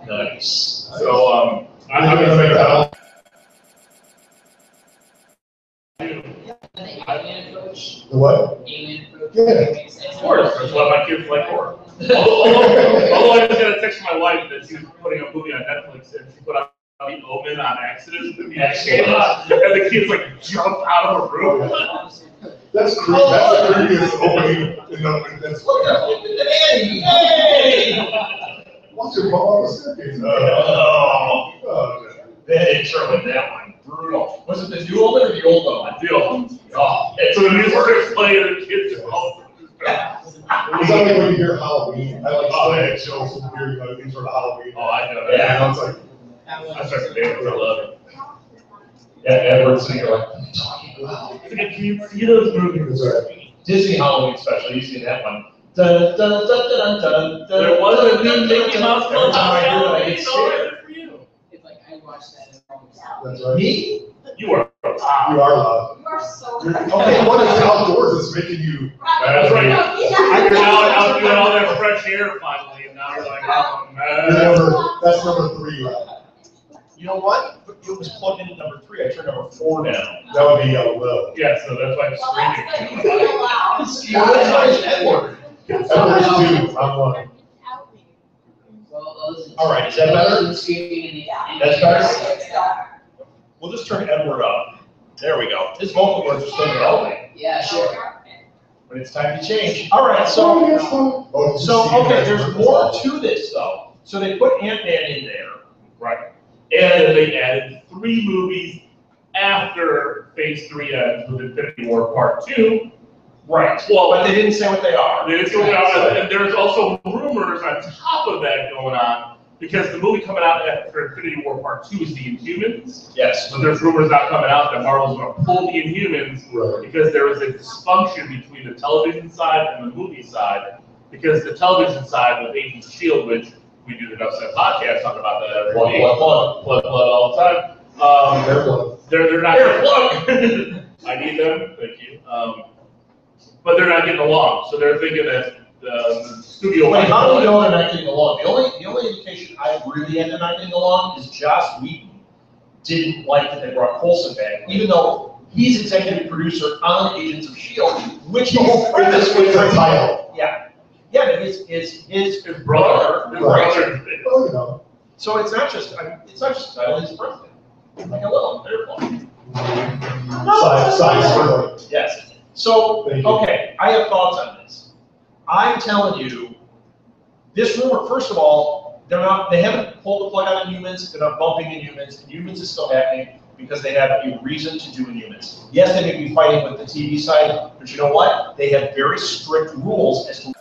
Nice. So I'm gonna make that. The what? Yeah. Of course, that's why my kids like horror. Although I just got a text from my wife that she was putting a movie on Netflix and she put out The Omen on accident. And the kids like jumped out of a room. That's creepy. That's the creepiest opening in the that's Hey! What's your ball on the staircase? They didn't show in that one. Brutal. Was it the new Omen or the old Omen? The old. Oh. So the music starts playing and the kids just all. It's not like when you hear Halloween. I like shows some weird things for the Halloween. Oh, I know that. Yeah, it's like I start to dance. I love it. Yeah, Edward's sitting here like, what are you talking about? Can you see those movies? Disney Halloween special, you've seen that one. Dun, dun, dun, dun, dun, dun, There was a new Mickey Mouse Every Club time I hear that, I get Halloween. scared. For you. It's like I watched that. that's right. Me? You are. You are loud. You are so Okay, what is outdoors that's making you? That's right. Yeah. You're now out doing all that fresh air finally, and now you're like, oh man. That's number 3, right? You know what? It was plugged into number 3. I turned number 4 down. That would be Will. Yeah, so that's why Well, I'm that's screaming. good. You feel loud. That's nice, Edward. Edward's 2. I'm 1. All right, is that better? That's better? We'll just turn Edward up. There we go. His vocal cords are still developing, Yeah, sure. but it's time to change. All right, so okay, there's more to this though. So they put Ant-Man in there. Right. And they added 3 movies after Phase 3 ends with Infinity War Part 2. Right. Well, But they didn't say what they are. It's going on, and there's also rumors on top of that going on because the movie coming out after Infinity War Part 2 is the Inhumans. Yes. So there's rumors now coming out that Marvel's going to pull the Inhumans Right. because there is a dysfunction between the television side and the movie side. Because the television side with Agents of S.H.I.E.L.D., which we do the Enough Said podcast talking about that every week. Plug all the time. They're not. I need them. Thank you. But they're not getting along, so they're thinking that the studio. Wait, how do we know they're not getting along? The only indication I really had they're not getting along is Joss Whedon didn't like that they brought Coulson back, even though he's executive producer on Agents of S.H.I.E.L.D., which he's This was the title. Yeah, but his brother. Oh, you know. So it's not just it's not just a title, it's birthday. Like a little airplane. Size. Yes. So, Thank you. okay, I have thoughts on this. I'm telling you, this rumor, first of all, they haven't pulled the plug on Inhumans, they're not bumping Inhumans. Inhumans is still happening because they have a reason to do Inhumans. Yes, they may be fighting with the TV side, but you know what? They have very strict rules as to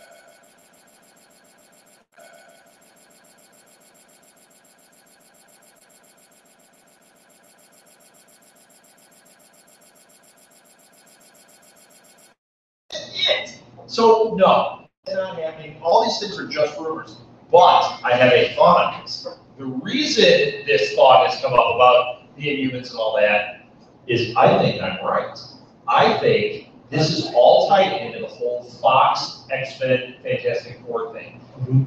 So, no, it's not happening. All these things are just rumors. But I have a thought on this. The reason this thought has come up about the Inhumans and all that is I think I'm right. I think this is all tied into the whole Fox, X-Men, Fantastic Four thing.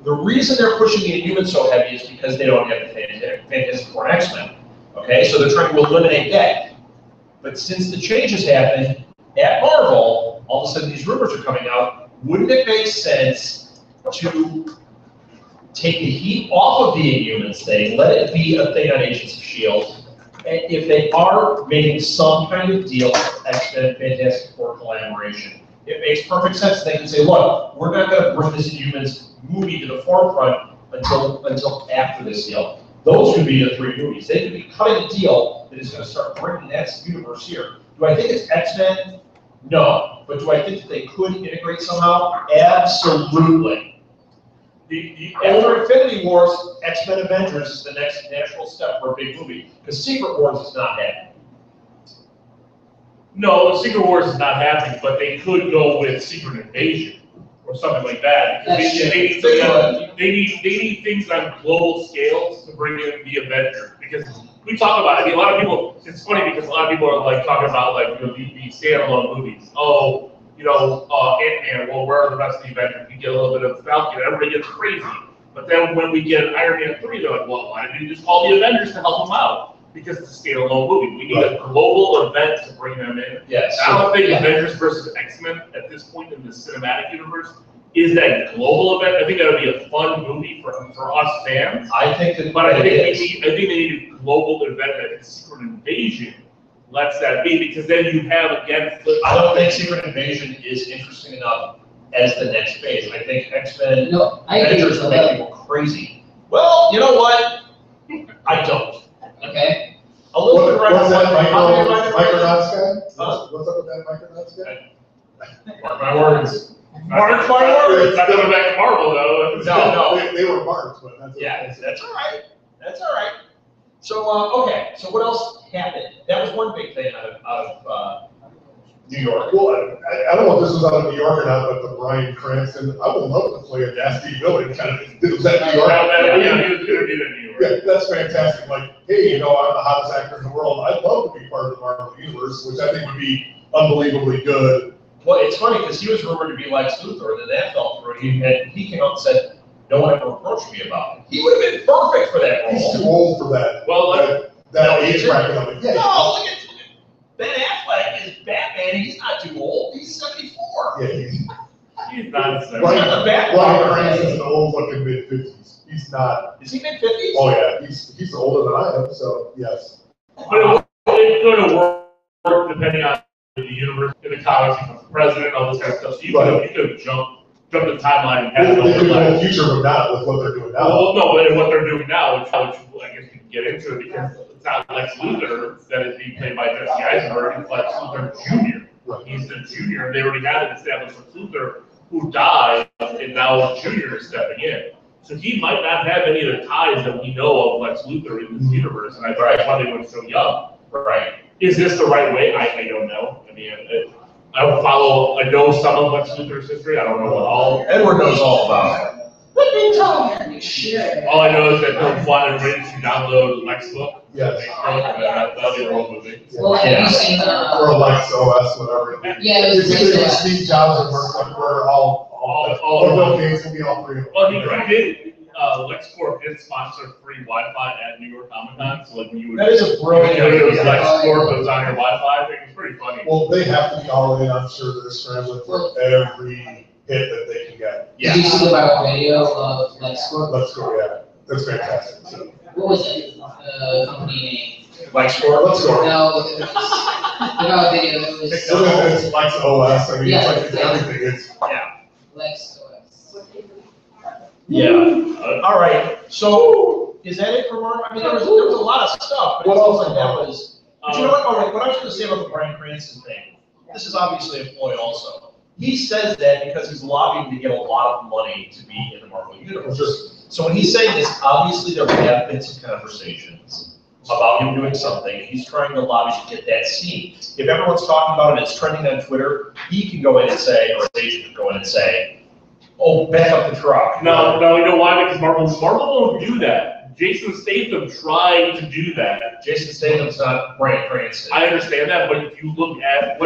The reason they're pushing the Inhumans so heavy is because they don't have the Fantastic Four and X-Men. Okay, so they're trying to eliminate that. But since the changes happened at Marvel, all of a sudden these rumors are coming out. Wouldn't it make sense to take the heat off of the Inhumans thing, let it be a thing on Agents of S.H.I.E.L.D., and if they are making some kind of deal with X-Men Fantastic Four collaboration, it makes perfect sense. They can say, look, we're not going to bring this Inhumans movie to the forefront until after this deal. Those would be the 3 movies. They could be cutting a deal that is going to start bringing that universe here. Do I think it's X-Men? No. But do I think that they could integrate somehow? Absolutely. After Infinity Wars, X-Men Avengers is the next natural step for a big movie, because Secret Wars is not happening. No, Secret Wars is not happening, but they could go with Secret Invasion or something like that. Because they need things on global scales to bring in the Avengers. Because we talk about it. I mean, a lot of people. It's funny because a lot of people are like talking about like the standalone movies. Oh, Ant-Man. Well, where are the rest of the Avengers? You get a little bit of Falcon. Everybody gets crazy. But then when we get an Iron Man 3, they're like, well, why didn't you just call the Avengers to help them out? Because it's a standalone movie. We need a global event to bring them in. Yes. I don't think Avengers versus X-Men at this point in the cinematic universe is that global event. I think that would be a fun movie for us fans. I think that, But I think they need a global event that Secret Invasion lets that be, because then you have again. I don't think Secret Invasion is interesting enough as the next phase. I think X-Men, No, I agree Avengers with will make that. people crazy. Well, you know what? I don't. Okay. A little bit right. What's that Micronauts Micronauts guy? Huh? What's up with that Micronauts guy? Mark my words. Mark my words. Not coming back to Marvel though. No. They were marked, but that's okay. Yeah, that's all right. That's all right. So, okay. So what else happened? That was one big thing out of New York. Well, I don't know if this was out of New York or not, but the Bryan Cranston, I would love to play a nasty villain kind of. Was that New York? He was gonna do that in New York. Yeah, that's fantastic. Like, hey, you know, I'm the hottest actor in the world. I'd love to be part of the Marvel Universe, which I think would be unbelievably good. Well, it's funny because he was rumored to be Lex Luthor, and then that fell through, and he came out and said, no one ever approached me about it. He would have been perfect for that He's role. too old for that. Well, that age bracket of it. Yeah. No, look at Ben Affleck is Batman. He's not too old. He's 74. Yeah, he's not. He's not the Batman. Bryan Cranston's an old looking mid-50s. He's not. Is he mid-50s? Oh yeah, he's older than I am. So yes. But it's going to work depending on the universe, in the comics, the president, all this kind of stuff. So you could jump the timeline and have They it could go in like. the future, but not with what they're doing now. Well, no, but what they're doing now, which I guess we can get into it, because it's not Lex Luthor that is being played by Jesse Eisenberg, it's Lex Luthor Jr. Right. He's the junior, and they already had an established Lex Luthor who died, and now Junior is stepping in. So he might not have any of the ties that we know of Lex Luthor in this universe, and I think that's why they went so young. Right. Is this the right way? I don't know. I mean, I don't follow, I know some of Lex Luthor's history, I don't know it all. Edward knows all about it. All I know is that they wanted everybody to download Lex book. Yes. That'll be a real movie. Well, have you seen Or Lex OS, whatever. Yeah, it was It's either Lex OS. Steve Jobs or Mark Zuckerberg, or Bill Gates will be all three of them. Well, he did, LexCorp did sponsor free Wi-Fi at New York Comic Con, so like you would. That is a brilliant It was idea. LexCorp, it was on your Wi-Fi, I think it's pretty funny. Well, they have to be all in. I'm sure they're scrambling for every hit that they can get. Did you see the viral video of LexCorp? Let's go, yeah. That's fantastic. So, What was it? Company name? Lex Luthor. let's go. No, it was, the viral video, it was It's Lex OS. I mean, Yeah, it's everything. It's Lex OS. Yeah. All right. So is that it for Marvel? I mean, there was a lot of stuff, but What it else sounds like is that was. But you know what? Oh, wait, what I was going to say about the Bryan Cranston thing. This is obviously a ploy also. He says that because he's lobbying to get a lot of money to be in the Marvel universe. Sure. So when he's saying this, obviously there have been some conversations about him doing something. He's trying to lobby to get that seen. If everyone's talking about it, it's trending on Twitter, he can go in and say, or they can go in and say, oh, back up the truck. No, you know why? Because Marvel won't do that. Jason Statham tried to do that. Jason Statham's not Bryan Cranston. I understand that, but if you look at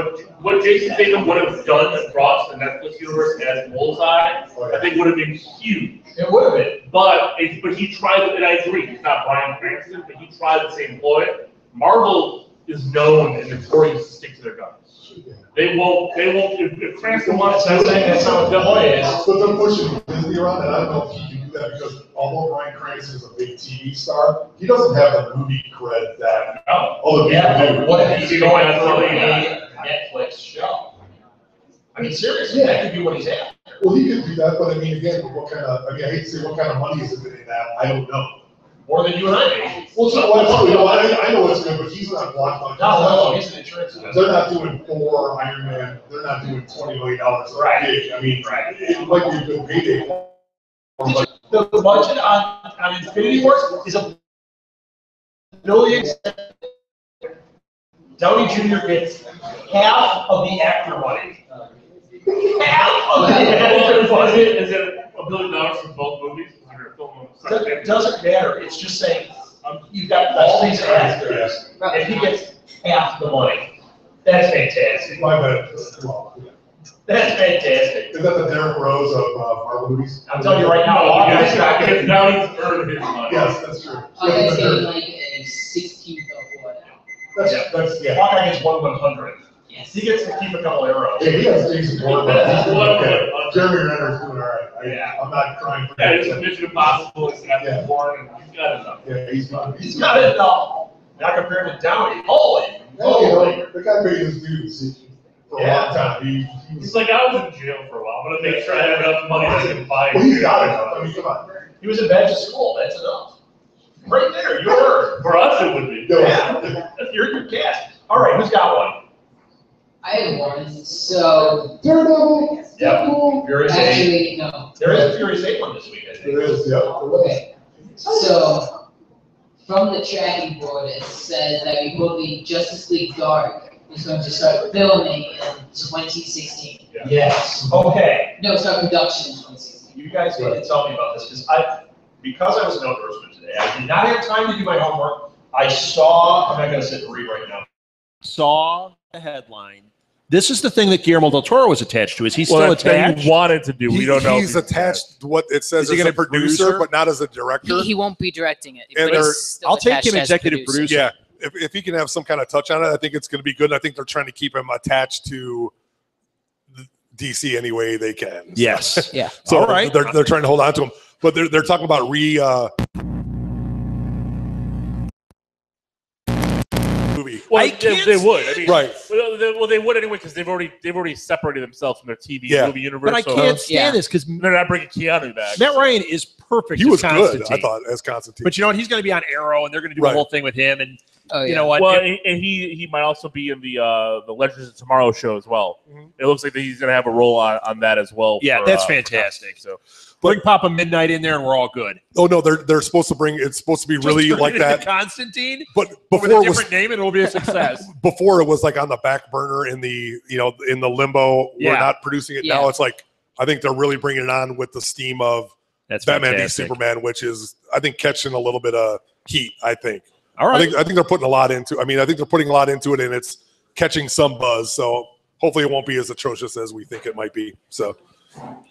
what Jason Statham would have done across the Netflix universe as Bullseye, I think would have been huge. It would have been. But he tried, and I agree, he's not Bryan Cranston, but he tried the same ploy. Marvel is known and notorious to stick to their guns. They won't, if Cranston wants to. That's not what the ploy is. But they're pushing Disney around, and I don't know if he can do that because although Bryan Cranston is a big TV star, he doesn't have the movie cred that other Yeah, people but do. what if he's going That's for really a Netflix show? I mean, seriously, that could be what he's after. Well, he could do that, but I mean, again, what kind of, I hate to say what kind of money is it in that, I don't know. More than you and I make. Well, so, I know it's good, but he's not blockbuster. No, he's an insurance guy. They're not doing 4 Iron Man, they're not doing $20 million. Right. I mean, Right. it might be a good payday. The budget on Infinity Wars is $1 billion. Downey Jr. gets half of the actor money. Half of the actor money. Is it $1 billion for both movies? Doesn't matter. It's just saying you've got all these actors, and he gets half the money. That's fantastic. My bad. That's fantastic. Is that the Derek Rose of Marvel movies? I'm telling you right now, Because now he's earned his money. Yes, that's true. I was getting like a 16th of whatever. That's Hawkeye gets 1/100. Yes. He gets to keep a couple arrows. Hey, he has decent work, but he's doing okay. 1/100. Jeremy Renner's doing all right. Yeah. I'm not crying for Yeah, him. it's a Mission Impossible. It's got Yeah. born, and he's got enough. Yeah, he's not. He's got it all. Not compared to Downey. Holy. Well, you know, the guy paid his dues for a long time. He He's was, like, I was in jail for a while. I'm gonna make sure I have enough money that I can buy. well, he's got enough. I mean, come on. He was in Badger School. That's enough. Right there, yours. For us, it would be. Yeah. You're your cast. All right, who's got one? I had one. So Daredevil. Yep. Cool. Furious 8. actually, no. There is a Furious 8 one this week, I think. There is, yeah. Okay. So from the tracking board, it says that reportedly Justice League Dark is going to start filming in 2016. Yes. Okay. No, start production in 2016. You guys need to tell me about this because I was an outdoorsman today. I did not have time to do my homework. I'm not going to sit and read right now. Saw the headline. This is the thing that Guillermo del Toro was attached to. Is he still Well, that's what attached? he wanted to do. We don't know. if He's attached to what it says Is he as a gonna producer, producer? but not as a director. He won't be directing it. And but he's they're- still I'll take attached him as executive producer. Yeah, if he can have some kind of touch on it, I think it's going to be good. And I think they're trying to keep him attached to DC any way they can. Yes. Yeah. So All right. they're trying to hold on to him, but they're talking about movie. Well, I they can't would. I mean, Right. Well, they would anyway because they've already separated themselves from their TV Yeah. movie universe. But I so can't stand Yeah. this because they're not bringing Keanu back. Matt Ryan is perfect. He as was good, Constantine. I thought, as Constantine. But you know what? He's going to be on Arrow, and they're going to do Right. the whole thing with him. And Oh, yeah. you know what? Well, and he might also be in the Legends of Tomorrow show as well. Mhm. It looks like that he's going to have a role on that as well. Yeah, for, that's fantastic. So Bring Papa Midnight in there, and we're all good. oh no, they're supposed to bring. It's supposed to be really Just turn like it into that. Constantine But with before a it was different name, and it'll be a success. before it was like on the back burner in the in the limbo. We're Yeah. not producing it Yeah. now. It's like I think they're really bringing it on with the steam of That's Batman v fantastic. Superman, which is I think catching a little bit of heat. I think. All right. I think they're putting a lot into. I mean, I think they're putting a lot into it, and it's catching some buzz. So hopefully, it won't be as atrocious as we think it might be. So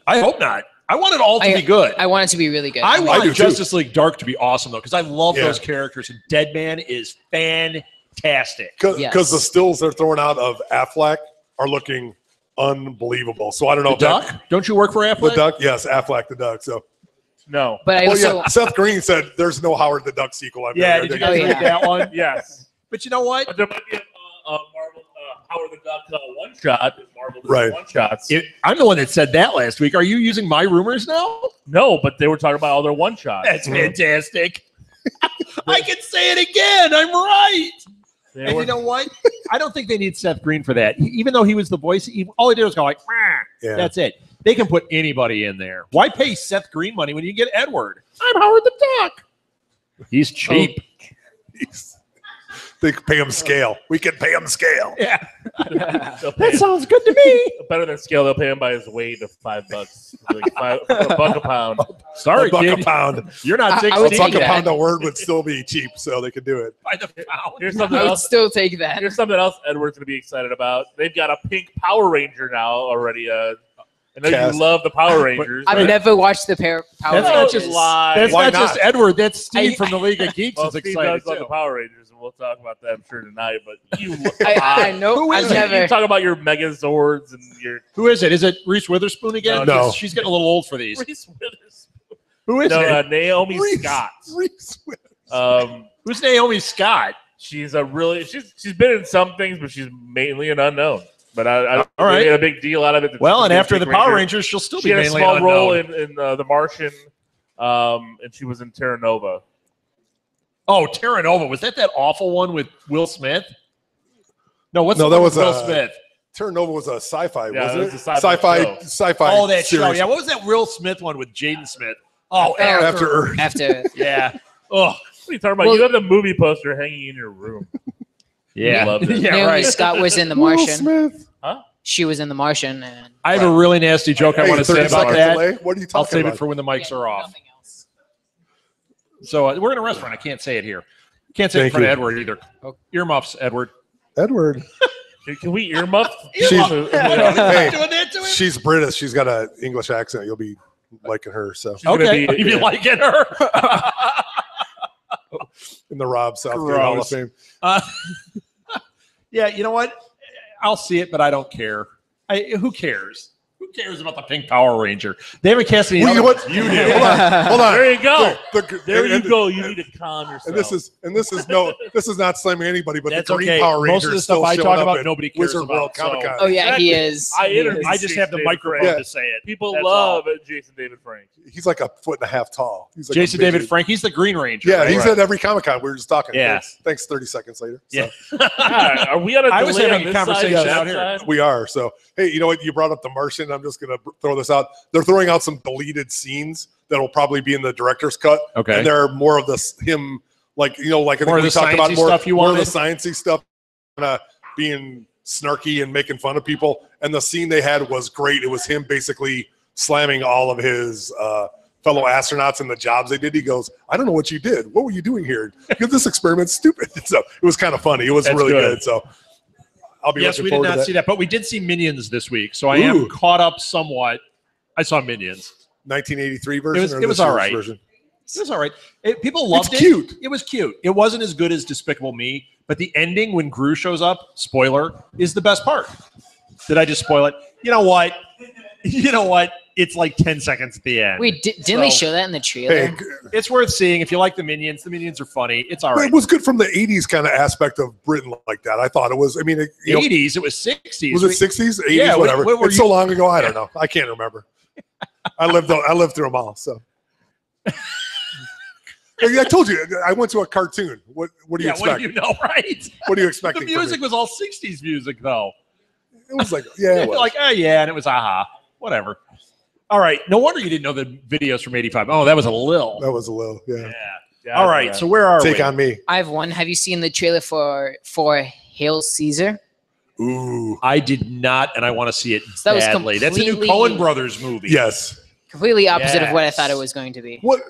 I hope not. I want it all to be good. I want it to be really good. I want do too. Justice League Dark to be awesome though, because I love Yeah. those characters. And Deadman is fantastic. because Yes. the stills they're throwing out of Affleck are looking unbelievable. So I don't know The if that- Duck? Don't you work for the Affleck? Duck, yes, Affleck the Duck. So no. but I well, also yeah, Seth Green said there's no Howard the Duck sequel. Yeah, did you guys Oh, read yeah. that one? Yes, But you know what? but there might be a Marvel Howard the Duck one shot. Marvel does Right. one shots. I'm the one that said that last week. Are you using my rumors now? No, but they were talking about all their one shots. That's fantastic. I can say it again. I'm right. They And were- you know what? I don't think they need Seth Green for that. Even though he was the voice, all he did was go like, "Meh." Yeah. That's it. They can put anybody in there. Why pay Seth Green money when you can get Edward? I'm Howard the Duck. He's cheap. They could pay him scale. We can pay him scale. Yeah. they'll pay That sounds good to me. better than scale. They'll pay him by his weight of $5, like $1 a pound. Sorry, a buck kid. a pound. You're not I 16. would A buck take a that. pound a word would still be cheap, so they could do it. By the pound. Here's something I would else. still take that. Here's something else Edward's going to be excited about. They've got a pink Power Ranger now already. I know Cast. you love the Power Rangers. I've right? never watched the Power That's not Rangers. just lie. That's Why not just Edward. That's Steve I- from the League of Geeks Well, is Steve excited does love too. the Power Rangers, and we'll talk about that, I'm sure, tonight. But you, I know. Who I've is it? never. you talk about your Megazords and your Who is it? Is it Reese Witherspoon again? No. 'Cause she's getting a little old for these. Reese Witherspoon. Who is No, it? Naomi Reese- Scott. Reese Witherspoon. Who's Naomi Scott? She's been in some things, but she's mainly an unknown. But I All right. they made a big deal out of it. that Well, she's and a after the big Power Ranger. Rangers, she'll still She be had a mainly small role unknown. in The Martian, and she was in Terra Nova. Oh, Terra Nova. Was that awful one with Will Smith? No, what's No, the that one was, with Will Smith. Smith? Terra Nova was a sci-fi, Yeah, wasn't it it? was a sci-fi show. Sci-fi. Oh, that series. show. Yeah, what was that Will Smith one with Jaden Smith? Oh, After Earth. After Yeah. Oh, What are you talking about? Well- You have the movie poster hanging in your room. yeah. Loved it. Yeah, Naomi right. Scott was in The Will Martian. Smith. She was in The Martian, and I have a really nasty joke I Hey, want to say 30 about seconds that. delay? What are you talking I'll save about? it for when the mics are off. Nothing else. So we're in a restaurant. I can't say it here. Can't say it in Thank front of you. Edward either. Oh, earmuffs, Edward. Edward. Can we earmuff? She's- Doing that to him? She's British. She's got an English accent. You'll be liking her. So She's gonna Okay, be- you liking her? in the Rob Southgate Hall of Gross. Fame. Yeah, you know what? I'll see it, but I don't care. Who cares? Who cares about the Pink Power Ranger? They haven't cast any Well, you other know ones. what? You do. Hold on. There you go. There you and- go. You need to calm yourself. And this is not slamming anybody, but That's the Green okay. Power Most Rangers of the stuff still I showing talk up about, at nobody cares Wizard about. World Comic Con. Oh yeah, Exactly. he is. I He interviewed is. I just have the Jason microphone David Yeah. to say it. People That's love Jason David Frank. He's like a foot and a half tall. He's like Jason a midget. David Frank. He's the Green Ranger. Yeah, right? he's at every Comic Con. We were just talking. Yeah. Thanks 30 seconds later. So. Yeah. God, are we on a I was delay having on a this conversation side, out that here. side? We are. So, hey, you know what? You brought up the Martian. I'm just going to throw this out. They're throwing out some deleted scenes that will probably be in the director's cut. Okay. And there are more of this, him, like, you know, like I think More of we the talked about sciencey more, stuff you more of the wanted? sciencey stuff, being snarky and making fun of people. And the scene they had was great. It was him basically slamming all of his fellow astronauts and the jobs they did. He goes, I don't know what you did. What were you doing here? Because this experiment's stupid. So it was kind of funny. It was That's really good. good. So I'll be Yes, looking we did forward not to that. see that, but we did see Minions this week, so I am Ooh. caught up somewhat. I saw Minions. 1983 version. was- or it was this year's all right. Version? It was all right. People loved It's it. cute. It was cute. It wasn't as good as Despicable Me, but the ending when Gru shows up, spoiler, is the best part. Did I just spoil it? You know what? It's like 10 seconds at the end. Wait, didn't they So- show that in the trailer? Hey, It's worth seeing if you like the Minions. The Minions are funny. It's all but right. it was good from the 80s kind of aspect of Britain like that. I thought it was. I mean, you know, 80s, it was 60s. was it 60s, 80s, Yeah, whatever? what were It's you- so long ago. I don't know. I can't remember. I lived through them all. So I told you I went to a cartoon. What do you Yeah, expect? what do you know, right? What are you The expecting? from music me? was all 60s music, though. It was like, yeah, it was. Like, yeah, and it was aha. Whatever. All right. No wonder you didn't know the videos from 85. Oh, that was a Lil. that was a little, yeah. Yeah. Yeah, All I right. know So where are Take we? on me. I have one. Have you seen the trailer for Hail Caesar? Ooh, I did not, and I want to see it So that was badly. That's a new completely- Coen Brothers movie. yes. Completely opposite of what I Yes. thought it was going to be. What?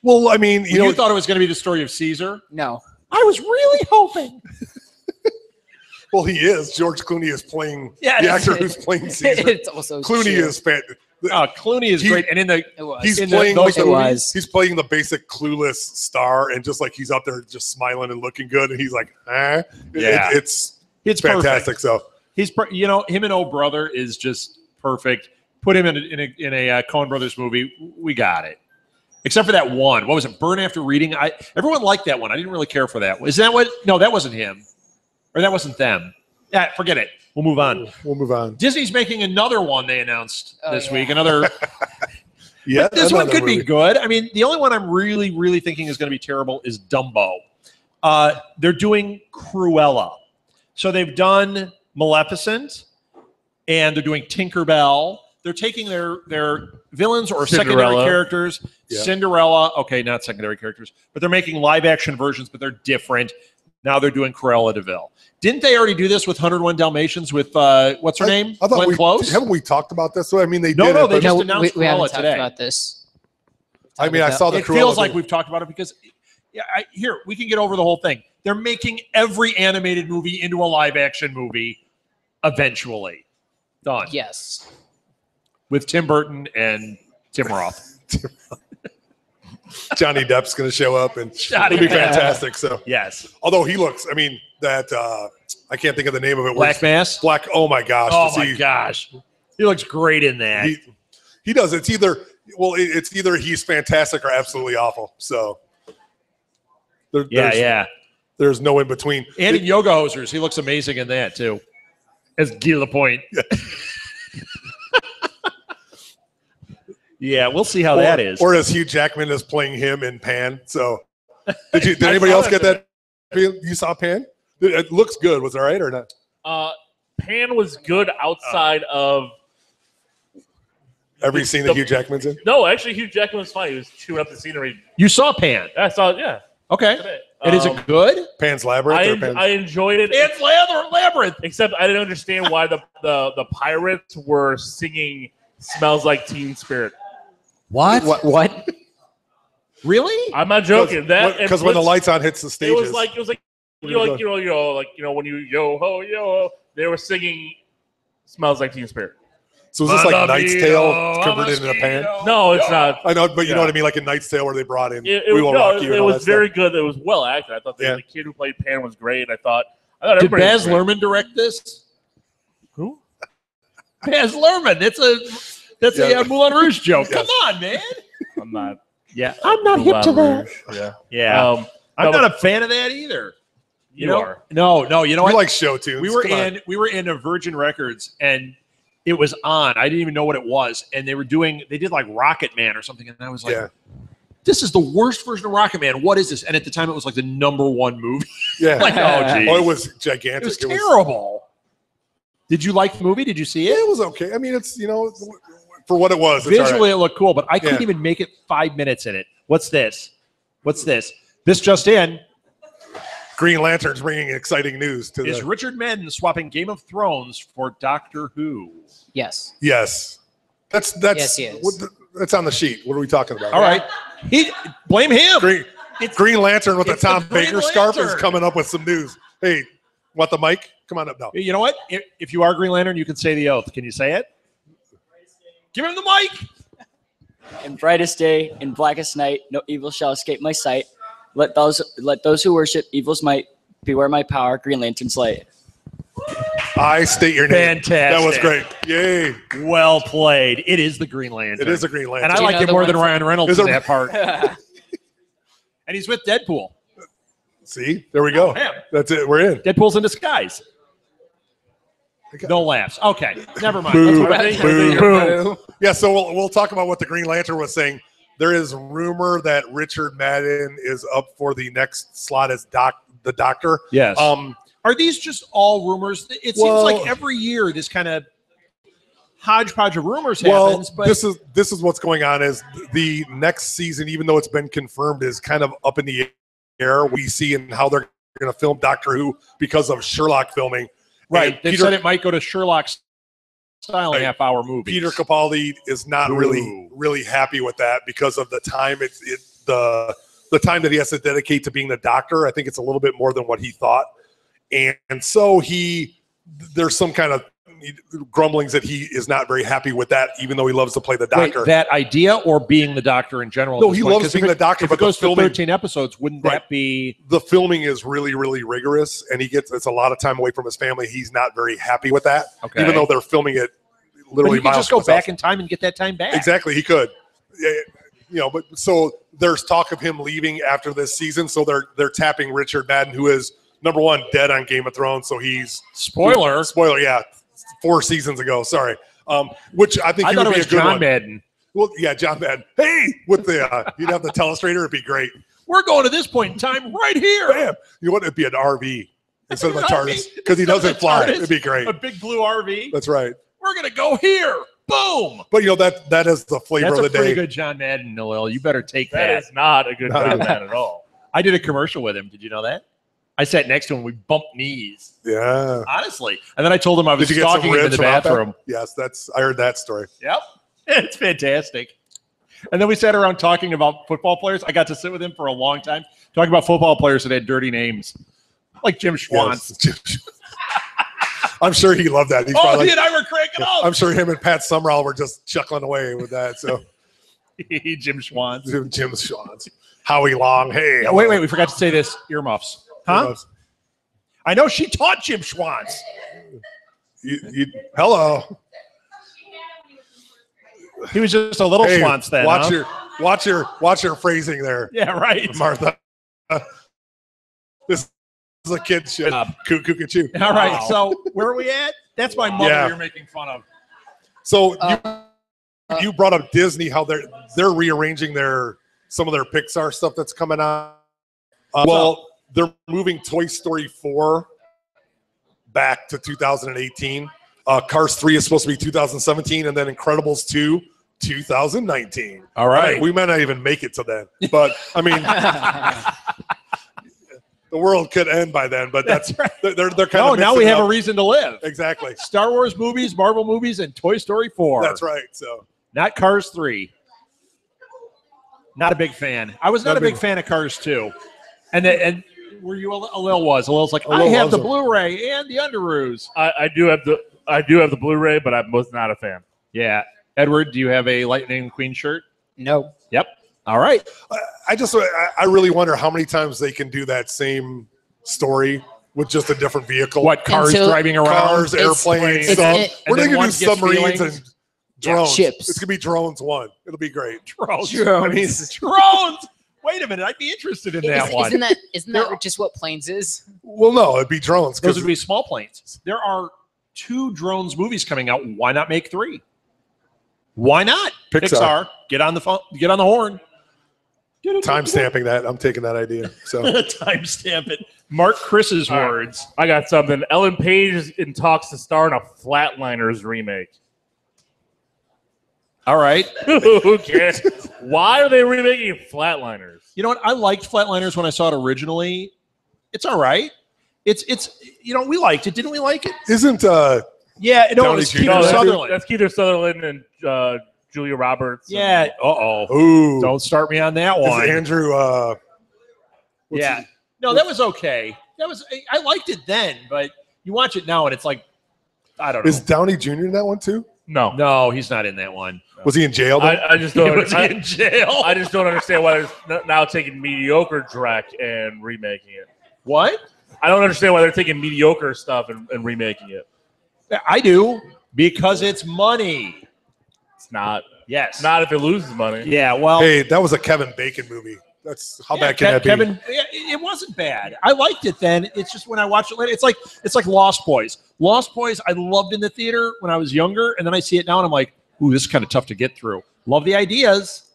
Well, I mean, You thought it was going to be the story of Caesar? No. I was really hoping. well, he is. George Clooney is playing Yeah, the actor who's playing Caesar. It's also Clooney true. is fan. Clooney is He- great, and in the It was. He's in the- playing those like the, It was. he's playing the basic clueless star, and just like he's out there just smiling and looking good, and he's like, Yeah. it's it's fantastic. perfect. So Him and Oh Brother is just perfect. Put him in a Coen Brothers movie. We got it. Except for that one. What was it? Burn After Reading. Everyone liked that one. I didn't really care for that. Is that what? No, that wasn't him, or that wasn't them. Yeah, forget it. We'll move on. we'll move on. Disney's making another one. They announced Oh, this yeah. week. Another. Yeah, This one another could be movie. good. I mean, the only one I'm really, really thinking is going to be terrible is Dumbo. They're doing Cruella. So they've done Maleficent, and they're doing Tinkerbell. They're taking their villains or secondary Cinderella. characters. Yeah. Cinderella, okay, not secondary characters, but they're making live action versions, but they're different. Now they're doing Cruella de Vil. Didn't they already do this with 101 Dalmatians with what's her name? I thought Glenn we Close? haven't we talked about this? So I mean, they No, did no, it, they but just No, announced we haven't Cruella talked today. about this. I mean, I saw the It Cruella feels like thing. we've talked about it because here we can get over the whole thing. They're making every animated movie into a live action movie eventually. Done. Yes. With Tim Burton and Tim Roth. Johnny Depp's going to show up, and Johnny it'll be Depp. fantastic. So, Yes. although he looks, I mean, that I can't think of the name of it. Black Mass. Black. Oh my gosh! Oh to my see- gosh. He looks great in that. He does. It's either he's fantastic or absolutely awful. So, there's no in between. And in Yoga Hosers, he looks amazing in that too. As Guy Lapointe. Yeah, we'll see how that is. Or as Hugh Jackman is playing him in Pan. So, did anybody else get that? You saw Pan? It looks good. Was it all right or not? Pan was good outside of. Every scene that Hugh Jackman's in? No, actually, Hugh Jackman was fine. He was chewing up the scenery. You saw Pan. I saw it. Yeah. Okay. today. And is it good? Pan's Labyrinth? or Pan's- I enjoyed it. It's Labyrinth. Except I didn't understand why the pirates were singing "Smells Like Teen Spirit." What? Really? I'm not joking. That Because when the lights on hits the it stages. was like when you yo ho yo ho, they were singing "Smells Like Teen Spirit." So is this like Knight's Tale converted into a pan? No, it's not. I know, but you know what I mean, like a Knight's Tale where they brought in It We Will Rock You. it was very good. It was well acted. I thought the kid who played Pan was great. I thought Did everybody was Baz great. Luhrmann direct this? Who? Baz Luhrmann. That's a Moulin Rouge joke. Yes. Come on, man. I'm not. Yeah. I'm not hip to that. Yeah. Yeah. I'm not a fan of that either. You are. No. You know We what? like show tunes. We were Come on. we were in a Virgin Records and it was on. I didn't even know what it was, and they did like Rocket Man or something, and I was like, "This is the worst version of Rocket Man. What is this?" And at the time, it was like the #1 movie. Yeah. Like, oh, geez. Oh, it was gigantic. It was terrible. Did you like the movie? Did you see Yeah, it? it was okay. I mean, it's for what it was. It's Visually, all right. it looked cool, but I couldn't even make it 5 minutes in it. What's this? This just in. Green Lantern's bringing exciting news to Is the. Richard Madden swapping Game of Thrones for Doctor Who? Yes. Yes, that's Yes, he is. that's on the sheet. What are we talking about? All right. Blame him. Green Lantern with the it's the Tom Green Baker scarf is Lantern. coming up with some news. Hey, want the mic? Come on up now. You know what? If you are Green Lantern, you can say the oath. Can you say it? Give him the mic. In brightest day, in blackest night, no evil shall escape my sight. Let those who worship evil's might beware my power. Green Lantern's light. I state your name. Fantastic. That was great. Yay. Well played. It is the Green Lantern. It is a Green Lantern. And I Do you like know it the more one than from- Ryan Reynolds Is in it- that part. And he's with Deadpool. See, there we go. Bam. That's it. We're in. Deadpool's in disguise. No laughs. Okay, never mind. Boo. Let's Boo. Yeah, so we'll talk about what the Green Lantern was saying. There is rumor that Richard Madden is up for the next slot as the Doctor. Yes. Are these just all rumors? It seems Well- like every year this kind of hodgepodge of rumors Well, happens. But this is what's going on. Is the next season, even though it's been confirmed, is kind of up in the air. We see in how they're going to film Doctor Who because of Sherlock filming. right, And they Peter, said it might go to Sherlock's style in Right. half-hour movies. Peter Capaldi is not Ooh. really happy with that because of the time the time that he has to dedicate to being the Doctor. I think it's a little bit more than what he thought, and so there's some kind of grumblings that he is not very happy with that, even though he loves to play the Wait, Doctor. that idea or being the Doctor in general? No, at this he point? loves 'Cause being if the Doctor, If but it goes the to filming, 13 episodes, wouldn't Right. that be? the filming is really rigorous, and it's a lot of time away from his family. He's not very happy with that, Okay. even though they're filming it But literally he could miles just go from his back house. in time and get that time back. Exactly, he could. Yeah, but so there's talk of him leaving after this season. So they're tapping Richard Madden, who is number one dead on Game of Thrones. So he's Spoiler. yeah, 4 seasons ago. Sorry, which I think I he thought would it be was a good John one. Madden. Well, yeah, John Madden. Hey, with the you'd have the telestrator. It'd be great. We're going to this point in time right here. Bam. You know what? It'd be an RV instead of a An RV? TARDIS because he Instead of doesn't a fly. TARDIS, It'd be great. A big blue RV. That's right. We're going to go here. Boom. But that is the flavor That's of a the pretty day. good John Madden, Nalil. You better take That that. is not a good No. job at all. I did a commercial with him. Did you know that? I sat next to him. We bumped knees. Yeah. Honestly. And then I told him I was Did you get some stalking him in ribs the from out there? bathroom. Yes, I heard that story. Yep. It's fantastic. And then we sat around talking about football players. I got to sit with him for a long time, talking about football players that had dirty names, like Jim Schwantz. Yes. I'm sure he loved that. He's Oh, probably he and I were cranking up. I'm sure him and Pat Summerall were just chuckling away with that. So Jim Schwantz. Jim Schwantz, Howie Long. Hey, Yeah, wait, we forgot to say this. Earmuffs. Huh? I know she taught Jim Schwantz. Hello. He was just a little Hey, Schwantz then. watch your phrasing there, Yeah, right. Martha. This is a kid's show. Cuckoo. All right. So where are we at? That's my mother Yeah. you're making fun of. So you brought up Disney, how they're rearranging some of their Pixar stuff that's coming out. Well, they're moving Toy Story 4 back to 2018. Cars 3 is supposed to be 2017, and then Incredibles 2, 2019. All right. We might not even make it to then, but I mean, the world could end by then. But That's right. they're kind No, of now we mixing have up. a reason to live. Exactly. Star Wars movies, Marvel movies, and Toy Story 4. That's right. So Not Cars 3. Not a big fan. I was not a big fan of Cars 2. And where you Alil was. Alil's like, I Alil have the loves them. Blu-ray and the Underoos. I do have the Blu-ray, but I was not a fan. Yeah. Edward, do you have a Lightning McQueen shirt? No. Yep. All right. I really wonder how many times they can do that same story with just a different vehicle. What, cars Until- driving around? Cars, airplanes, stuff. We're then going to one do gets submarines feelings. and drones. Ships. It's going to be drones 1. It'll be great. Drones. I mean, Drones. Wait a minute. I'd be interested in that one. Isn't that just what planes is? well, no, it'd be drones. Those 'cause would be small planes. There are 2 drones movies coming out. Why not make 3? Why not? Pixar. Get on the phone. Get on the horn. time stamping that. I'm taking that idea. So Timestamp it. Mark Chris's All right. words. I got something. Ellen Page is in talks to star in a Flatliners remake. All right. Who cares? Why are they remaking Flatliners? You know what? I liked Flatliners when I saw it originally. It's all right. It's we liked it. Didn't we like it? isn't Yeah. No, Downey it was Jr. Keith No, Sutherland. That's Keith Sutherland and Julia Roberts. Yeah. Uh-oh. ooh Don't start me on that is one. Andrew what's Yeah. his- No, that was okay. I liked it then, but you watch it now and it's like, I don't know. is Downey Jr. in that one too? No. No, he's not in that one. Was he in jail then? I just don't. Was he in jail? I just don't understand why they're now taking mediocre Drek and remaking it. What? I don't understand why they're taking mediocre stuff and remaking it. I do, because it's money. It's not. Yes. Not if it loses money. Yeah, well. Hey, that was a Kevin Bacon movie. That's how yeah, bad can that be? Kevin, yeah, it wasn't bad. I liked it then. It's just when I watch it later, it's like Lost Boys. Lost Boys, I loved in the theater when I was younger, and then I see it now and I'm like, ooh, this is kind of tough to get through. Love the ideas,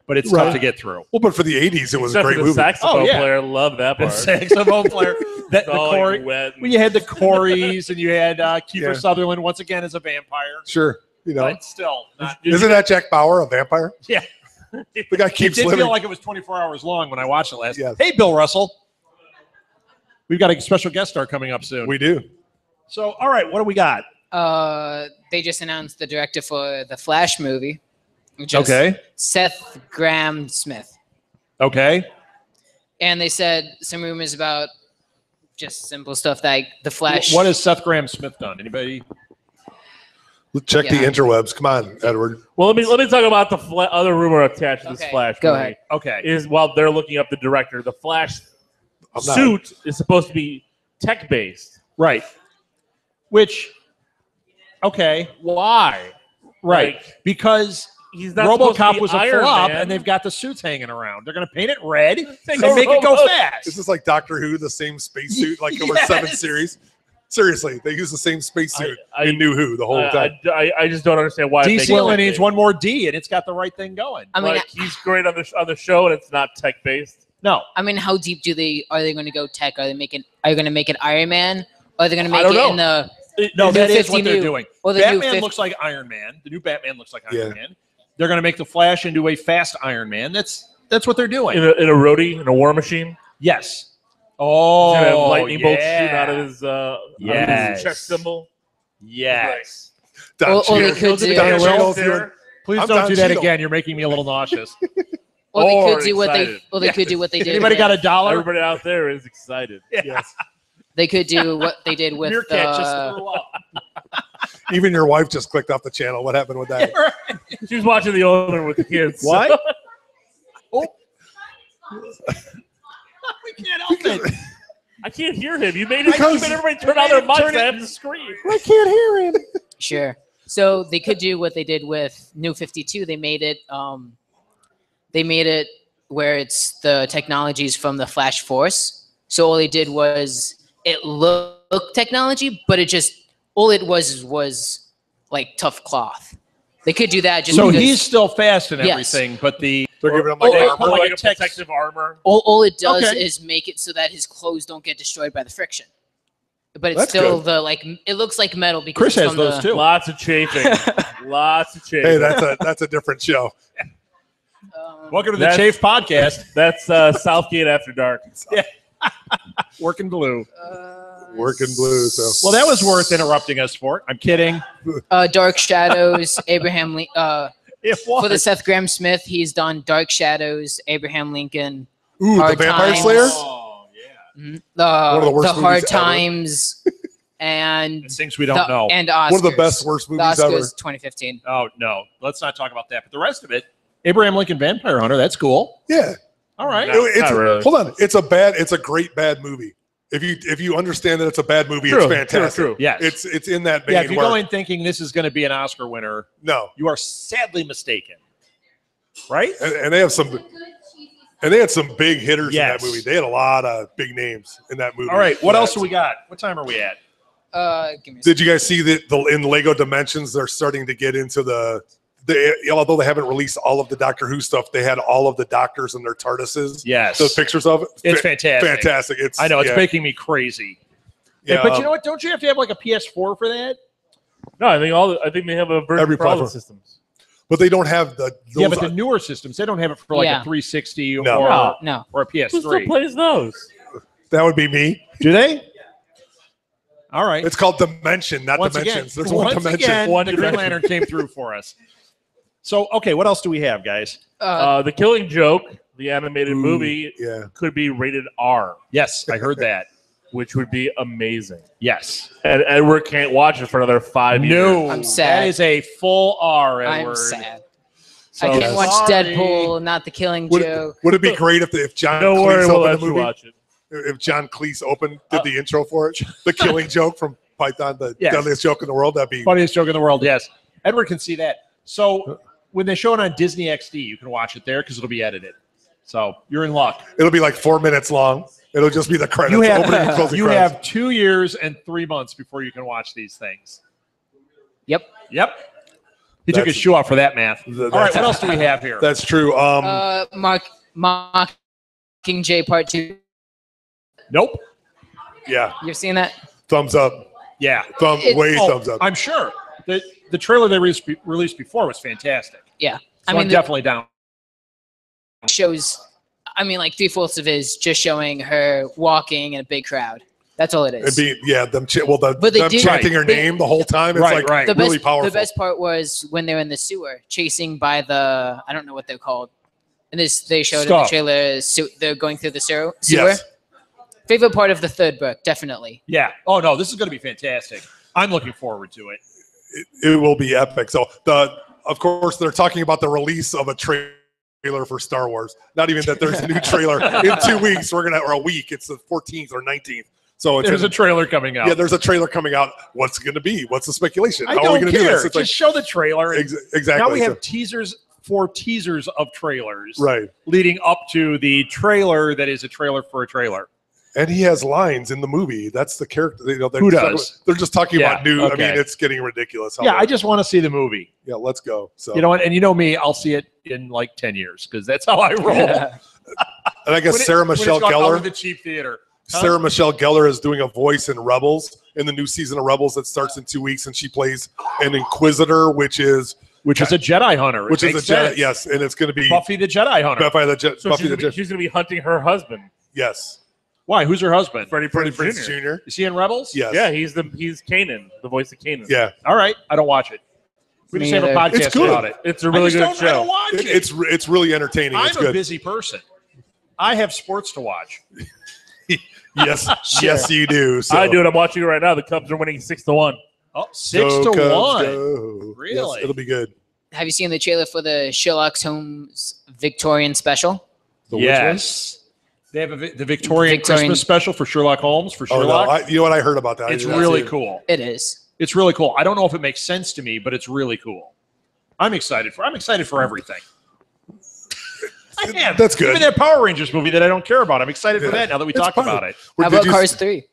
but it's tough Right. to get through. Well, but for the 80s, it was a Except great for the movie. saxophone Oh, yeah. player, love that The part. saxophone player, the all Corey, like wet and- when you had the Coreys and you had Kiefer Yeah. Sutherland once again as a vampire, Sure. You know, but still, not, isn't that Jack Bauer, a vampire? Yeah. The guy it keeps did living. feel like it was 24 hours long when I watched it last. Yes. Hey, Bill Russell, we've got a special guest star coming up soon. We do. So, all right, what do we got? They just announced the director for the Flash movie, which is Okay. Seth Graham Smith. Okay. And they said some rumors about just simple stuff like the Flash. What has Seth Graham Smith done? Anybody? Let's check the Yeah. interwebs. Come on, Edward. Well, let me talk about the other rumor attached to this Okay, Flash go movie. ahead. Okay. Is while they're looking up the director, the Flash I'm not- suit is supposed to be tech based. Right. Which, okay. Why? Right. Like, because he's not supposed to RoboCop be was a Iron flop, Man. and they've got the suits hanging around. They're going to paint it red and So make it go Robo- fast. Is this like Doctor Who, the same spacesuit, like over Yes. 7 series? Seriously, they use the same spacesuit I- in New Who the whole time. I just don't understand why. DC they only tech needs based. one more D, and it's got the right thing going. I mean, Like, he's great on the show, and it's not tech based. No. I mean, how deep are they going to go tech? Are you going to make it Iron Man? Or are they going to I make it don't in the No, the that new is what 50 they're new- doing. or the new Batman 50 looks like Iron Man. The new Batman looks like Iron Yeah. Man. They're going to make the Flash into a fast Iron Man. That's what they're doing. In a roadie, in a war machine. Yes. He's gonna have Oh, lightning bolts shooting yeah. out of his out of Yes. his chest symbol. Yes. Don or they Cheadle. could do- Don Yeah, Cheadle's well, doing- Please I'm don't Don do that Cheadle. again. You're making me a little nauseous. Or they Or could do what they excited. or they could do what they did. Anybody with- got a dollar? Everybody out there is excited. Yes. They could do what they did with Meerkat just threw up. Even your wife just clicked off the channel. What happened with that? She was watching the owner with the kids. What? Oh. We can't help it. I can't hear him. You made Because- everybody turn on their mics. I have to scream. I can't hear him. Sure. So they could do what they did with New 52. They made it where it's the technologies from the Flash Force. So all they did was it looked technology, but all it was like tough cloth. They could do that just So because he's still fast and Yes. everything, but the They're giving him like Oh, an oh, armor. Or like like a a text- protective armor. all it does Okay. is make it so that his clothes don't get destroyed by the friction. But it's That's still good. it looks like metal because Chris it's has from those the, too. Lots of chafing. Lots of chafing. Hey, that's a different show. Welcome to the That's- Chafe Podcast. That's Southgate After Dark. Working blue. Working blue. So Well, that was worth interrupting us for. I'm kidding. Dark Shadows, Abraham Lincoln. It was. For the Seth Graham Smith, he's done Dark Shadows, Abraham Lincoln. ooh, the Hard Vampire Times. Slayer. Oh, yeah. The One of the worst the Hard movies ever. Times and And things we don't know. and Oscars. One of the best, worst The movies Oscars ever. 2015. Oh no, let's not talk about that. But the rest of it, Abraham Lincoln Vampire Hunter, that's cool. Yeah. All right. No. It's, Not really. Hold on. It's a great bad movie. If you understand that it's a bad movie, True, it's fantastic. true. Yes. It's in that vein. Yeah, if you where, go in thinking this is going to be an Oscar winner, no, you are sadly mistaken. Right? and they have some, and they had some big hitters Yes. in that movie. They had a lot of big names in that movie. All right. What else do we got? What time are we at? Give me a Did you guys see that in Lego Dimensions they're starting to get into although they haven't released all of the Doctor Who stuff, they had all of the doctors and their TARDISes. Yes. Those pictures of it. It's fantastic. Fantastic. I know it's making me crazy. Yeah, but you know what? Don't you have to have like a PS4 for that? No, I think they have a version Every for all the platform. systems. but they don't have the. Yeah, those- but the newer systems, they don't have it for like Yeah. a 360 or, No. No. or a Who still PS3. plays those? that would be me. Do they? All right. It's called Dimension, not Once Dimensions. again, There's one once dimension. again, One the Green dimension. Lantern came through for us. So, okay, what else do we have, guys? The Killing Joke, the animated movie, Yeah. could be rated R, Yes, I heard that. which would be amazing. Yes. And Edward can't watch it for another 5 years. No, I'm sad. That is a full R, Edward. I'm sad. So I can't watch sorry. Deadpool, not The Killing Would, Joke. would it be great if John Don't worry, Cleese we'll opened let the you movie? watch it. If John Cleese did the intro for it, the Killing Joke from Python, the Yes. deadliest joke in the world, that'd be. Funniest joke in the world, yes. Edward can see that. So when they show it on Disney XD, you can watch it there because it'll be edited. So you're in luck. It'll be like 4 minutes long. It'll just be the credits. You opening and have closing you credits. have 2 years and 3 months before you can watch these things. Yep. Yep. He took his That's- shoe off for that math. All right, what else do we have here? That's true. Mockingjay Part 2. Nope. Yeah. You've seen that? Thumbs up. Yeah. Thumbs up. I'm sure. The trailer they released before was fantastic. Yeah. So I mean, I'm definitely down. shows, I mean, like 3/4 of it is just showing her walking in a big crowd. That's all it is. It'd be them But they them did- chanting her name the whole time. It's Right, like right. the really best, powerful. The best part was when they're in the sewer, chasing by the, I don't know what they're called. And this they showed in the Stuff. trailer. They're going through the sewer. Yes. Favorite part of the third book, definitely. Yeah. Oh no, this is going to be fantastic. I'm looking forward to it. It will be epic. So of course they're talking about the release of a trailer for Star Wars. Not even that there's a new trailer in 2 weeks. Or a week. It's the 14th or 19th. So There's a trailer coming out. yeah, there's a trailer coming out. What's it going to be? What's the speculation? I How are don't we going to do care. this? It's Just show the trailer. and exactly. Now we have So- teasers of trailers right. leading up to the trailer that is a trailer for a trailer. And he has lines in the movie. That's the character. Who does? They're just talking about new. okay. I mean, it's getting ridiculous. Yeah, I just want to see the movie. yeah. Let's go. So You know what? And you know me, I'll see it in like 10 years because that's how I roll. and I guess When it- Sarah when it's Michelle gone out Gellar. of the cheap theater. Huh? Sarah Michelle Gellar is doing a voice in Rebels in the new season of Rebels that starts in 2 weeks, and she plays an Inquisitor, which is a Jedi hunter. It which is a makes Jedi. sense. Yes, and it's going to be Buffy the Jedi hunter. Buffy the Je- So Buffy she's the gonna, Je- she's going to be hunting her husband, Yes, Why? Who's her husband? Freddie Freddie Prinze Prinze Jr. Jr. Is he in Rebels? Yes, Yeah, he's Kanan, the voice of Kanan. yeah. All right. I don't watch it. We just Me have a neither. It's podcast good. about it. It's a really I good just don't- I don't show. watch it. It's really entertaining. I'm It's a good. busy person. I have sports to watch. Yes, yes, you do. So. I do it. I'm watching it right now. The Cubs are winning 6-1. Oh, 6 Go, to Cubs, 1. go. Really? Yes, it'll be good. Have you seen the trailer for the Sherlock Holmes Victorian special? The which one? Yes. They have the Victorian Victorian- Christmas special for Sherlock Holmes, for Oh Sherlock. no! You know what? I heard about that. I It's did not really see it. cool. It is. It's really cool. I don't know if it makes sense to me, but it's really cool. I'm excited for everything. I am. That's good. Even that Power Rangers movie that I don't care about. I'm excited for Yeah. that now that we It's talked fine. about it. Or How did about you Cars s- 3?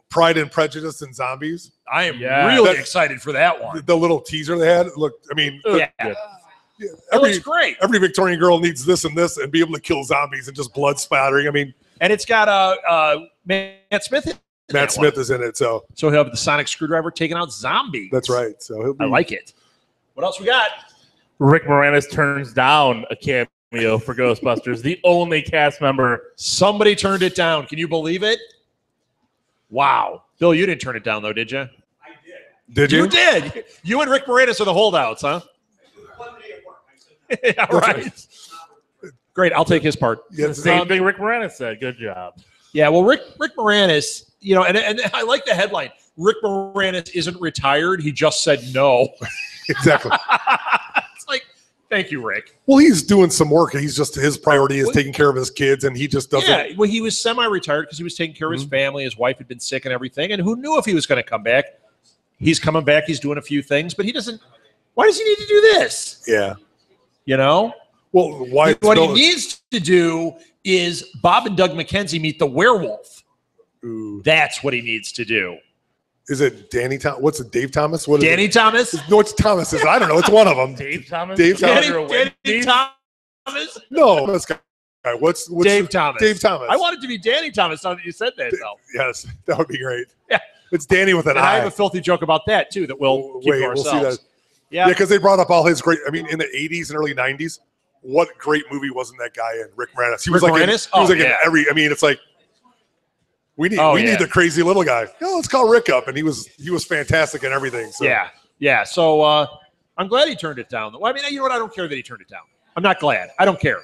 Pride and Prejudice and Zombies? I am Yeah. really That- excited for that one. The little teaser they had. Look, I mean, Yeah. Good. It looks great. every Victorian girl needs this and this and be able to kill zombies and just blood spattering. I mean, And it's got Matt Smith in Matt that Smith one. is in it, so So he'll have the sonic screwdriver taking out zombies. that's right. So he'll be. I like it. What else we got? Rick Moranis turns down a cameo for Ghostbusters, the only cast member. Somebody turned it down. Can you believe it? Wow. Bill, you didn't turn it down, though, did you? Did you? You did. You and Rick Moranis are the holdouts, huh? Yeah, right. Great. I'll take his part. Yeah, The same thing Rick Moranis said. Good job. Yeah, well, Rick Moranis, you know, and I like the headline. Rick Moranis isn't retired. He just said no. Exactly. It's like, thank you, Rick. Well, he's doing some work. He's just his priority is taking care of his kids, and he just doesn't. Yeah, well, he was semi-retired because he was taking care of his family. His wife had been sick and everything, and who knew if he was going to come back? He's coming back. He's doing a few things, but he doesn't. Why does he need to do this? Yeah. You know. Well, why? What he needs to do is Bob and Doug McKenzie meet the werewolf. Ooh. That's what he needs to do. Is it Danny Thomas? What's it? Dave Thomas? What is Danny it? Thomas? No, it's Thomas. I don't know. It's one of them. Dave Thomas. Dave Thomas. Danny Thomas? No, this guy. What's Dave Thomas? Dave Thomas. I wanted to be Danny Thomas. Now that you said that, though. Yes, that would be great. Yeah, it's Danny with an and I. I have a filthy joke about that too that we'll keep to ourselves. We'll see that. Yeah, because they brought up all his great. I mean, in the '80s and early '90s, what great movie wasn't that guy in? Rick Moranis. He was like in every. I mean, it's like we need the crazy little guy. Oh, let's call Rick up, and he was fantastic in everything. So. Yeah. So I'm glad he turned it down. Well, I mean, you know what? I don't care that he turned it down. I'm not glad. I don't care.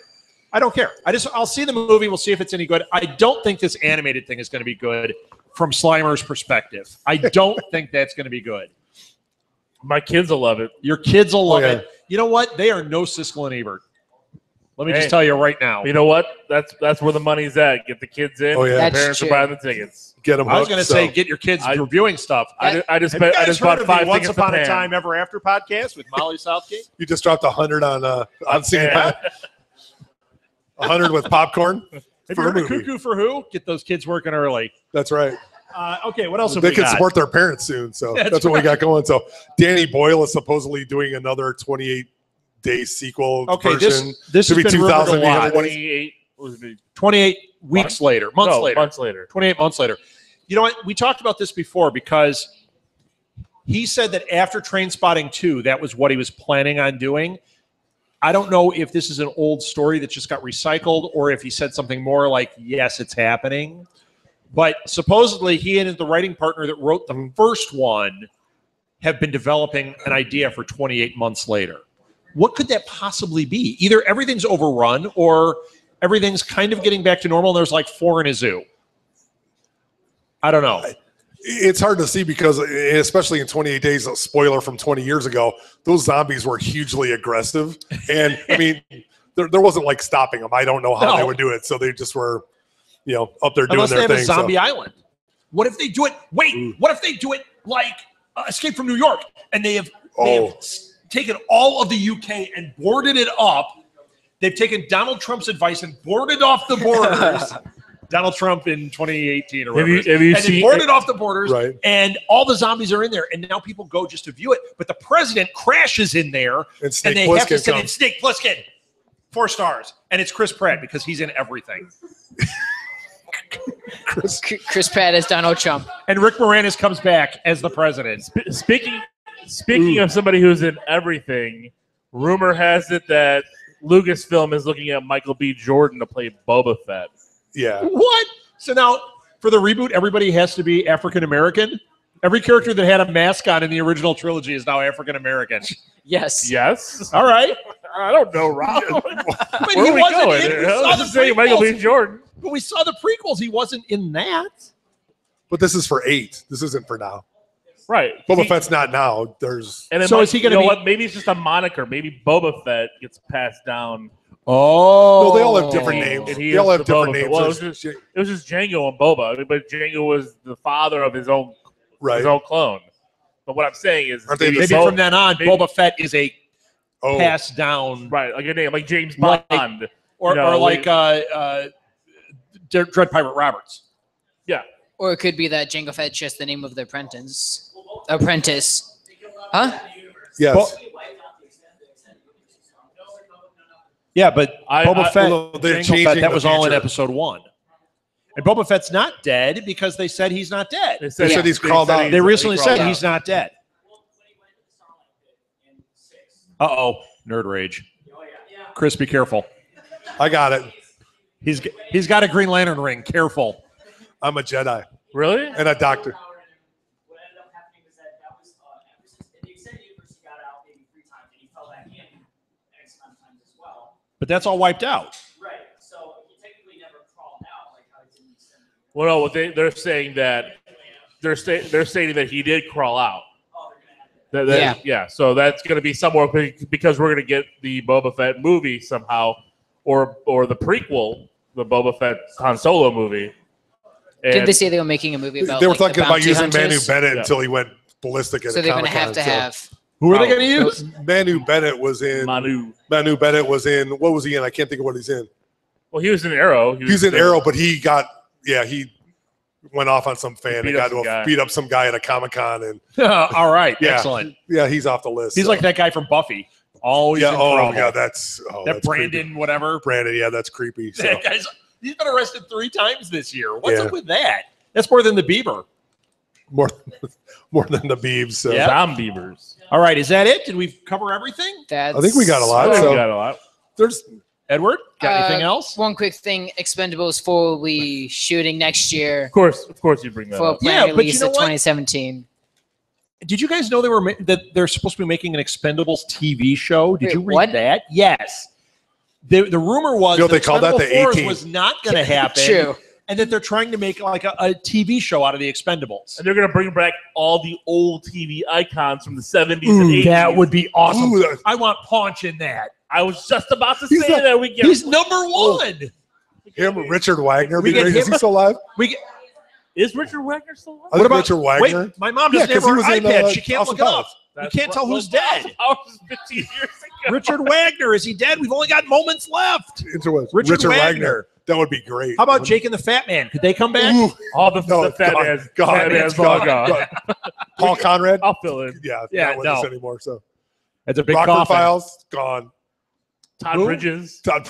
I'll see the movie. We'll see if it's any good. I don't think this animated thing is going to be good from Slimer's perspective. I don't think that's going to be good. My kids will love it. Your kids will love it. You know what? They are no Siskel and Ebert. Let me just tell you right now. You know what? That's where the money's at. Get the kids in. Oh, yeah. The parents are buying the tickets. Get them. I was going to say, get your kids reviewing stuff. I just bought 5 tickets. Once Upon a Time Ever After podcast with Molly Southgate. You just dropped 100 on seeing 100 with popcorn. If you're a cuckoo for who? Get those kids working early. That's right. Okay, what else have they we can got? support their parents soon, so that's what we got going. So Danny Boyle is supposedly doing another 28-day sequel. Okay, version. this has been 28 weeks later, months later. 28 months later. You know what? We talked about this before because he said that after Trainspotting 2, that was what he was planning on doing. I don't know if this is an old story that just got recycled or if he said something more like, yes, it's happening. But supposedly he and the writing partner that wrote the first one have been developing an idea for 28 months later. What could that possibly be? Either everything's overrun or everything's kind of getting back to normal and there's like 4 in a zoo. I don't know. It's hard to see because, especially in 28 days, a spoiler from 20 years ago, those zombies were hugely aggressive. And, I mean, there wasn't like stopping them. I don't know how they would do it. So they just were, up there doing Unless their they have thing. a zombie island. What if they do it? Wait, what if they do it like Escape from New York and they have taken all of the UK and boarded it up. They've taken Donald Trump's advice and boarded off the borders. Donald Trump in 2018 or whatever. They boarded off the borders, right. And all the zombies are in there. And now people go just to view it. But the president crashes in there, and they have to send in Snake Plissken. 4 stars. And it's Chris Pratt because he's in everything. Chris Pratt as Donald Trump. And Rick Moranis comes back as the president. Speaking of somebody who's in everything, rumor has it that Lucasfilm is looking at Michael B. Jordan to play Boba Fett. Yeah. What? So now, for the reboot, everybody has to be African American? Every character that had a mask on in the original trilogy is now African American. Yes. Yes. All right. I don't know, Rob. But Where he are we wasn't going? in. We I saw was the just saying Michael B. prequels. Jordan. But we saw the prequels. He wasn't in that. But this is for 8. This isn't for now. Right. Boba Fett's not now. There's. And So is he going to be? What? Maybe it's just a moniker. Maybe Boba Fett gets passed down. Oh. No, they all have different names. And he They all is have the different Boba Fett. names. Well, it was just Django and Boba. I mean, but Django was the father of his own clone. But what I'm saying is, maybe from then on, Boba Fett is a passed down, right? Like a name, like James Bond, or like Dread Pirate Roberts. Yeah. Or it could be that Jango Fett's just the name of the apprentice. Huh? Yes. Yeah, but Boba Fett, Jango Fett, that was all in episode 1. And Boba Fett's not dead because they said he's not dead. They said he's crawled out. They recently said he's not dead. Uh-oh, nerd rage. Chris, be careful. I got it. He's got a Green Lantern ring. Careful. I'm a Jedi. Really? And a doctor. What ended up happening was that was in the extended universe, he got out maybe 3 times, and he fell back in X amount of times as well. But that's all wiped out. Right. So he technically never crawled out like how he did in the extended universe. Well, no, they're saying that they're stating that he did crawl out. Yeah. So that's going to be somewhere because we're going to get the Boba Fett movie somehow, or the prequel, the Boba Fett Han Solo movie. And Did they say they were making a movie about? They were like, talking about bounty using Manu hunters? Bennett until he went ballistic at So a they're going to Comic-Con, have to so- have. Who are they going to use? Manu Bennett was in. Manu. Manu Bennett was in. What was he in? I can't think of what he's in. Well, he was in Arrow. He was in Arrow, but he went off on some fan and beat up some guy at a Comic-Con. And all right, Yeah. excellent. yeah, he's off the list. He's so. like that guy from Buffy. Always in oh trouble. yeah, that's Brandon, creepy. whatever. Brandon, yeah, that's creepy. So. That guy's he's been arrested 3 times this year. What's Yeah. up with that? That's more than the Bieber. more than the Beebs. So. Yeah. Tom Beavers. All right, is that it? Did we cover everything? That's, I think we got a lot. I think So we got a lot. there's Edward, got anything Uh, else? One quick thing: Expendables 4 will be shooting next year Of course, you bring that for a up. planned Yeah, but you release know of what? 2017. Did you guys know that they're supposed to be making an Expendables TV show? Did Wait, you read what? that? Yes. The rumor was You know, that they called that the Expendables 4 A-Team. was not going to happen, True. and that they're trying to make like a TV show out of the Expendables. And they're going to bring back all the old TV icons from the 70s and 80s. That would be awesome. Ooh, I want Paunch in that. I was just about to He's say like- that we get. He's number one. him, Richard Wagner. We Be get great. Is him- he still alive? We get, Is Richard Wagner still alive? I think Richard Wagner. Wait, my mom Yeah, doesn't 'cause have he her was in, iPad. She can't Austin look it up. Powers. We can't tell who's dead. That was 15 years ago. Richard Wagner, is he dead? We've only got moments left. Richard Wagner. That would be great. How about Jake and the Fat Man? Could they come back? Ooh, All the no, fat gone, man's gone, fat man's gone, all gone. gone. Paul Conrad. I'll fill in. Yeah, Yeah, not with us no. anymore. So It's a big Rockford coffin. Files gone. Todd Who? Bridges. Todd-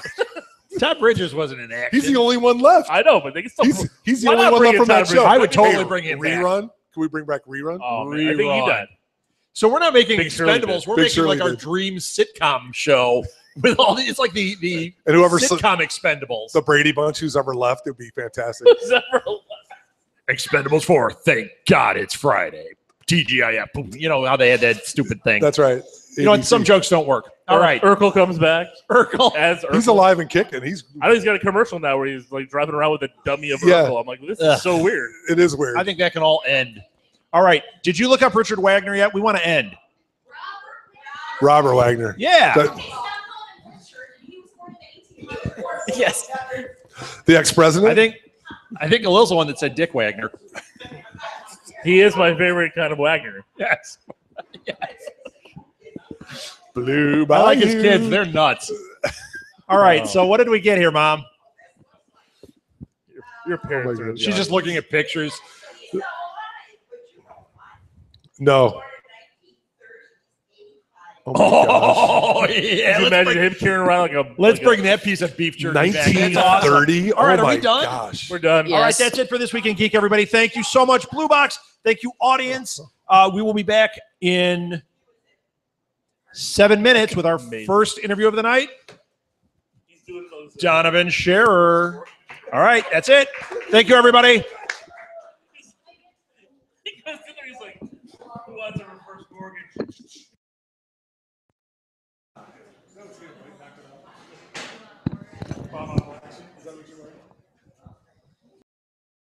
Todd Bridges wasn't in action. He's the only one left. I know, but they can still. He's the Why only not one bring left in from that Todd show. Bridges? I would totally Hey, bring him back. rerun. Can we bring back rerun? Oh, man, I think he Rerun. died. So we're not making Big Shirley Expendables. did. We're Big making Shirley like our did. dream sitcom show with all the. It's like the And whoever sitcom Expendables. the Brady Bunch who's ever left, it'd be fantastic. Expendables 4. Thank God it's Friday. TGIF. Boom. You know how they had that stupid thing. That's right. You know what? ABC. Some jokes don't work. All right. Urkel comes back Urkel. as Urkel. He's alive and kicking. He's. I know he's got a commercial now where he's like driving around with a dummy of Yeah. Urkel. I'm like, this Ugh. is so weird. It is weird. I think that can all end. All right. Did you look up Richard Wagner yet? We want to end. Robert Wagner. Yeah. Yes. The ex-president. I think Khalil's the one that said Dick Wagner. He is my favorite kind of Wagner. Yes. Blue I like his Bayou. kids. They're nuts. All right. So what did we get here, Mom? Your parents Oh my are. God. She's just looking at pictures. No. Oh my gosh. Oh, yeah. Can you Let's imagine bring, him carrying around like a. let's like bring that piece of beef jerky back. That's awesome. 1930. All right, oh are we my done? gosh. We're done. Yeah. All right, Yes. that's it for this week in Geek, everybody. Thank you so much, Blue Box. Thank you, audience. We will be back in 7 minutes with our Amazing. first interview of the night, He's doing those. Donovan Scherer. All right, that's it. Thank you, everybody.